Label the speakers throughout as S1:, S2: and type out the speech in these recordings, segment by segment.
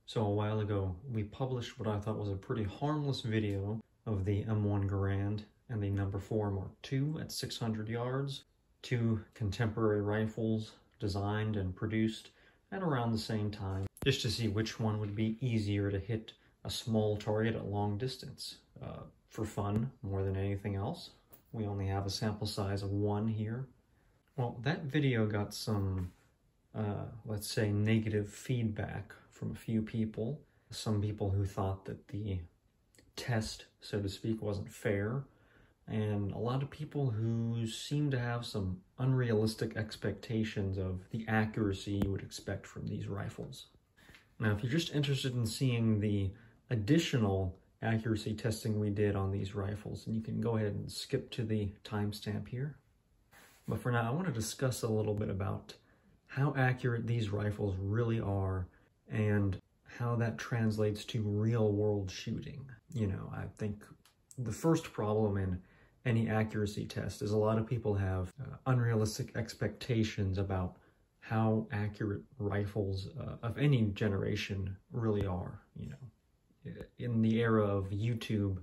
S1: So a while ago, we published what I thought was a pretty harmless video of the M1 Garand and the number 4 Mark II at 600 yards, two contemporary rifles designed and produced at around the same time, just to see which one would be easier to hit a small target at long distance. For fun, more than anything else. We only have a sample size of 1 here. Well, that video got some, let's say, negative feedback from a few people. Some people who thought that the test, so to speak, wasn't fair, and a lot of people who seem to have some unrealistic expectations of the accuracy you would expect from these rifles. Now, if you're just interested in seeing the additional accuracy testing we did on these rifles, and you can go ahead and skip to the timestamp here. But for now, I want to discuss a little bit about how accurate these rifles really are and how that translates to real-world shooting. You know, I think the first problem in any accuracy test is a lot of people have unrealistic expectations about how accurate rifles of any generation really are. You know, in the era of YouTube,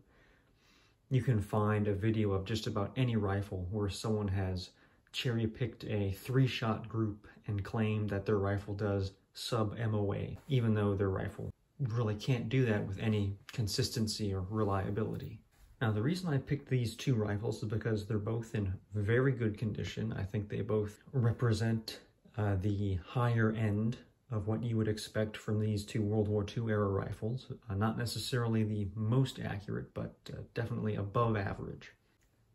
S1: you can find a video of just about any rifle where someone has cherry-picked a 3-shot group and claimed that their rifle does sub-MOA, even though their rifle really can't do that with any consistency or reliability. Now, the reason I picked these two rifles is because they're both in very good condition. I think they both represent the higher end of what you would expect from these two World War II era rifles. Not necessarily the most accurate, but definitely above average.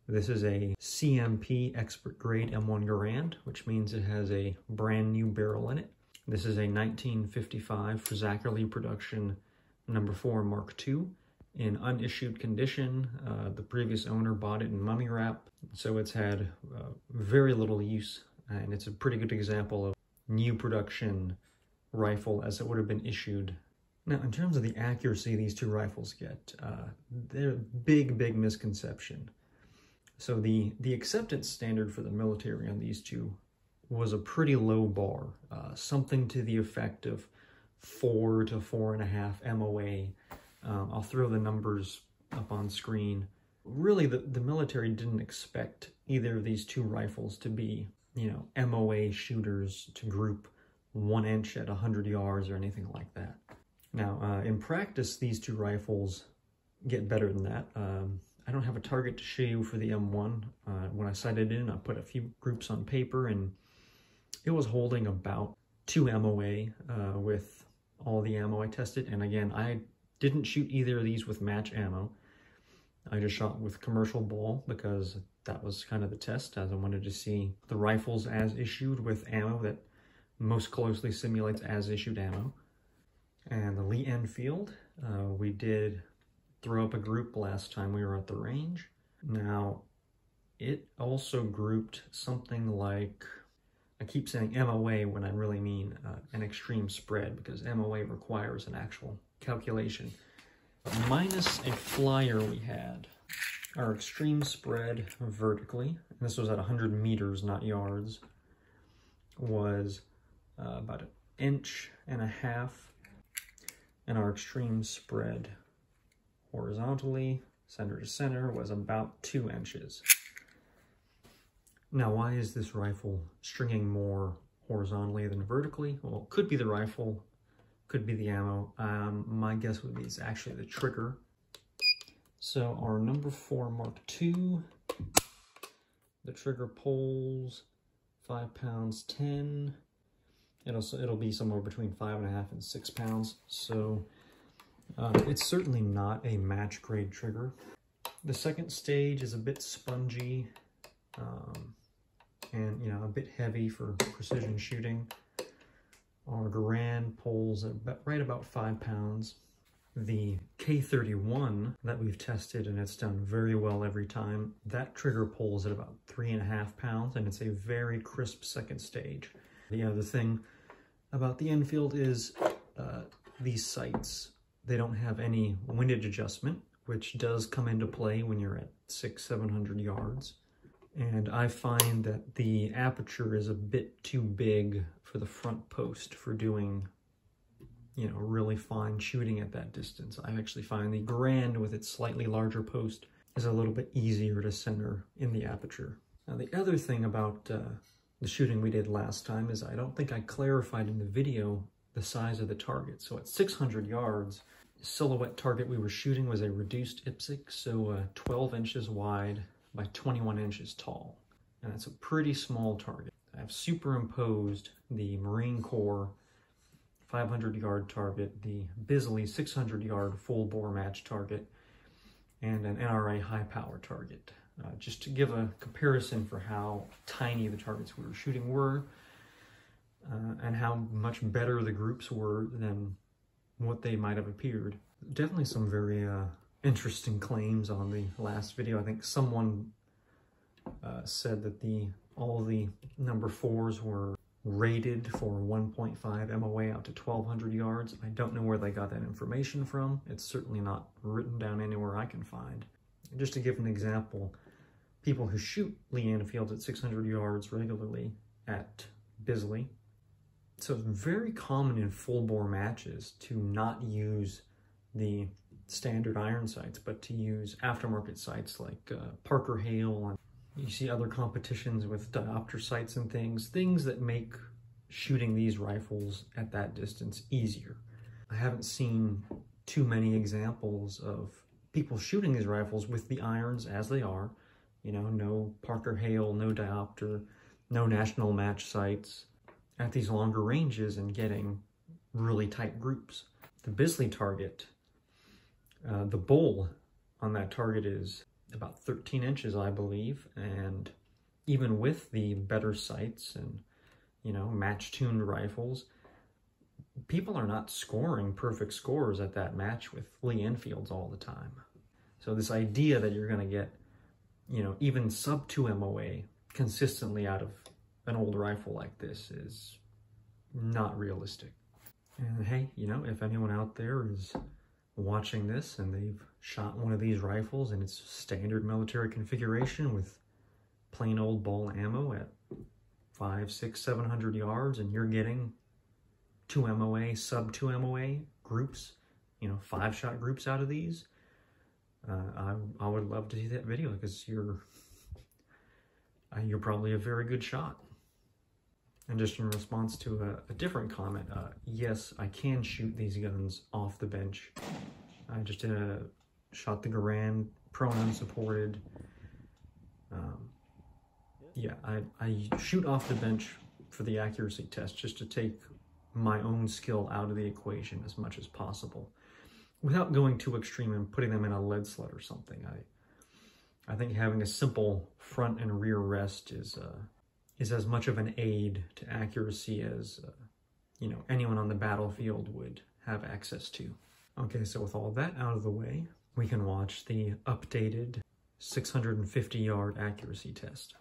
S1: This is a CMP expert grade M1 Garand, which means it has a brand new barrel in it. This is a 1955 Lee production number 4 Mark II in unissued condition. The previous owner bought it in mummy wrap, so it's had very little use, and it's a pretty good example of new production rifle as it would have been issued. Now, in terms of the accuracy these two rifles get, they're a big misconception. So the acceptance standard for the military on these two was a pretty low bar, something to the effect of 4 to 4.5 MOA. I'll throw the numbers up on screen. Really, the military didn't expect either of these two rifles to be, you know, MOA shooters to group 1 inch at 100 yards or anything like that. Now, in practice, these two rifles get better than that. I don't have a target to show you for the M1. When I sighted in, I put a few groups on paper, and it was holding about 2 MOA with all the ammo I tested. And again, I didn't shoot either of these with match ammo. I just shot with commercial ball because that was kind of the test, as I wanted to see the rifles as issued with ammo that most closely simulates as issued ammo. And the Lee Enfield, we did throw up a group last time we were at the range. Now, it also grouped something like, I keep saying MOA when I really mean an extreme spread, because MOA requires an actual calculation. Minus a flyer we had, our extreme spread vertically, and this was at 100 meters, not yards, was about 1.5 inches, and our extreme spread horizontally, center to center, was about 2 inches. Now, why is this rifle stringing more horizontally than vertically? Well, it could be the rifle, could be the ammo. My guess would be it's actually the trigger. So our number 4 Mark II, the trigger pulls 5 pounds 10. It'll be somewhere between 5.5 and 6 pounds. So it's certainly not a match grade trigger. The second stage is a bit spongy and, you know, a bit heavy for precision shooting. Our Garand pulls right about 5 pounds. The K31 that we've tested, and it's done very well every time, that trigger pulls at about 3.5 pounds, and it's a very crisp second stage. The other thing about the Enfield is these sights. They don't have any windage adjustment, which does come into play when you're at 600-700 yards. And I find that the aperture is a bit too big for the front post for doing, you know, really fine shooting at that distance. I actually find the Garand with its slightly larger post is a little bit easier to center in the aperture. Now the other thing about the shooting we did last time is I don't think I clarified in the video the size of the target. So at 600 yards, the silhouette target we were shooting was a reduced IPSC, so 12 inches wide by 21 inches tall. And that's a pretty small target. I've superimposed the Marine Corps 500-yard target, the Bisley 600-yard full-bore match target, and an NRA high-power target, just to give a comparison for how tiny the targets we were shooting were, and how much better the groups were than what they might have appeared. Definitely some very interesting claims on the last video. I think someone said that all the number 4s were rated for 1.5 MOA out to 1,200 yards. I don't know where they got that information from. It's certainly not written down anywhere I can find. Just to give an example, people who shoot Lee Enfields at 600 yards regularly at Bisley, so it's very common in full-bore matches to not use the standard iron sights, but to use aftermarket sights like Parker Hale. And you see other competitions with diopter sights and things that make shooting these rifles at that distance easier. I haven't seen too many examples of people shooting these rifles with the irons as they are. You know, no Parker Hale, no diopter, no national match sights at these longer ranges and getting really tight groups. The Bisley target, the bull on that target is about 13 inches, I believe, and even with the better sights and, you know, match-tuned rifles, people are not scoring perfect scores at that match with Lee Enfields all the time. So this idea that you're going to get, you know, even sub 2 MOA consistently out of an old rifle like this is not realistic. And hey, you know, if anyone out there is watching this and they've shot one of these rifles in its standard military configuration with plain old ball ammo at 500, 600, 700 yards, and you're getting 2 MOA, sub 2 MOA groups, you know, 5-shot groups out of these, I would love to see that video, because you're probably a very good shot. And just in response to a different comment, yes, I can shoot these guns off the bench. I just shot the Garand prone unsupported. Yeah, I shoot off the bench for the accuracy test, just to take my own skill out of the equation as much as possible, without going too extreme and putting them in a lead sled or something. I think having a simple front and rear rest is as much of an aid to accuracy as you know, anyone on the battlefield would have access to. Okay, so with all that out of the way, we can watch the updated 650-yard accuracy test.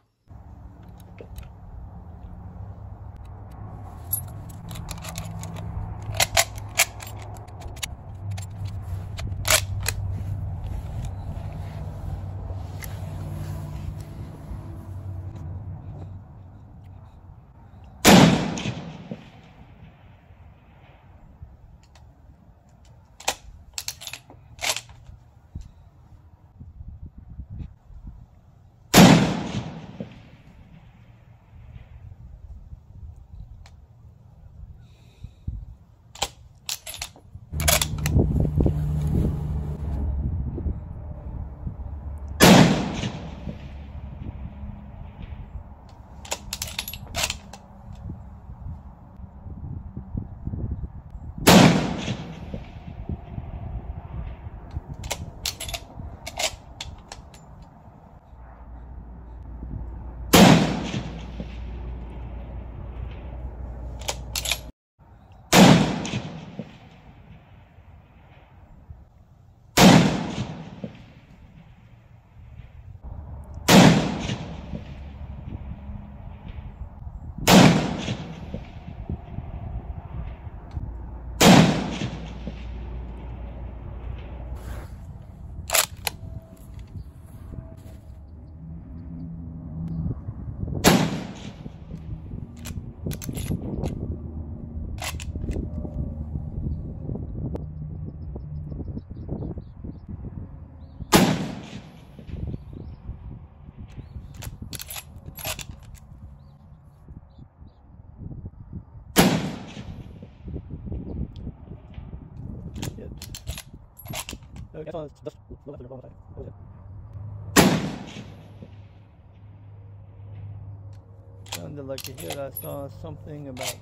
S2: Sounded like a hit. I saw something about.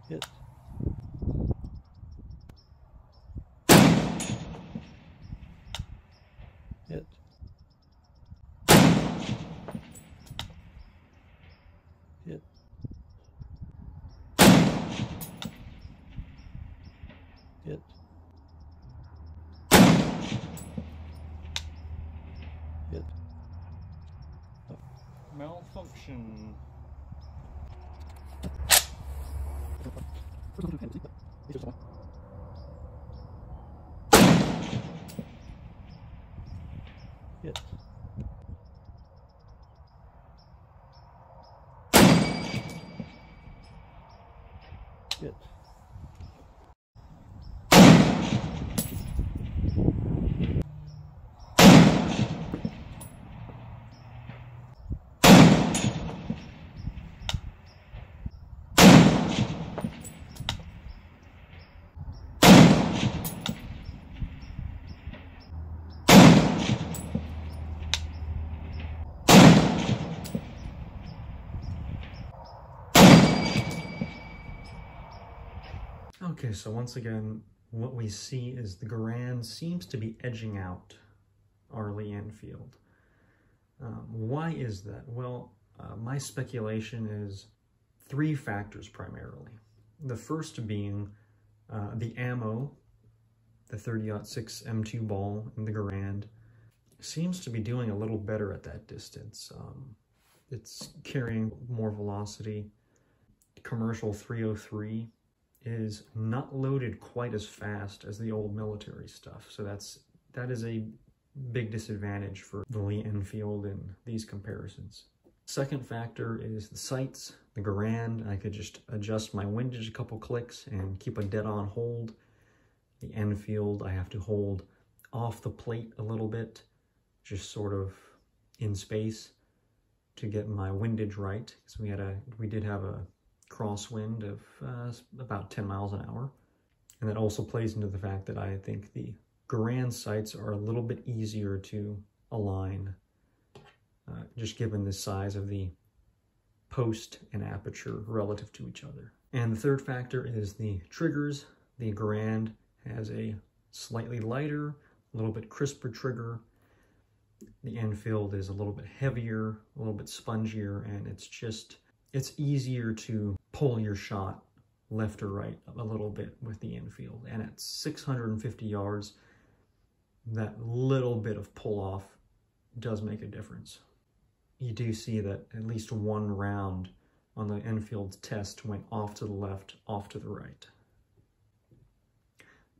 S2: Hit. Hit. Hit. Hit. Hit.
S1: Malfunction.
S2: Hit. Hit.
S1: Okay, so once again, what we see is the Garand seems to be edging out our Lee Enfield. Why is that? Well, my speculation is three factors primarily. The first being the ammo, the 30-06 M2 ball in the Garand seems to be doing a little better at that distance. It's carrying more velocity. Commercial 303 is not loaded quite as fast as the old military stuff, so that is a big disadvantage for the Lee Enfield in these comparisons. Second factor is the sights. The Garand, I could just adjust my windage a couple clicks and keep a dead-on hold. The Enfield, I have to hold off the plate a little bit, just sort of in space to get my windage right. So we did have a crosswind of about 10 miles an hour. And that also plays into the fact that I think the Garand sights are a little bit easier to align, just given the size of the post and aperture relative to each other. And the third factor is the triggers. The Garand has a slightly lighter, a little bit crisper trigger. The Enfield is a little bit heavier, a little bit spongier, and it's easier to pull your shot left or right a little bit with the Enfield. And at 650 yards, that little bit of pull-off does make a difference. You do see that at least one round on the Enfield's test went off to the left, off to the right.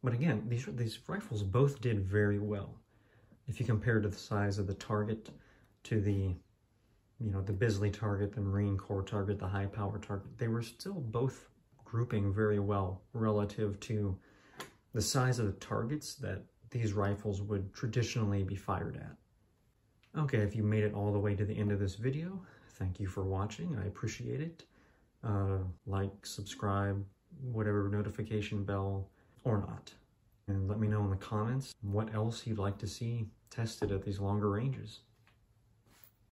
S1: But again, these rifles both did very well. If you compare to the size of the target to the Bisley target, the Marine Corps target, the high power target, they were still both grouping very well relative to the size of the targets that these rifles would traditionally be fired at. Okay, if you made it all the way to the end of this video, thank you for watching. I appreciate it. Like, subscribe, whatever notification bell, or not. And let me know in the comments what else you'd like to see tested at these longer ranges.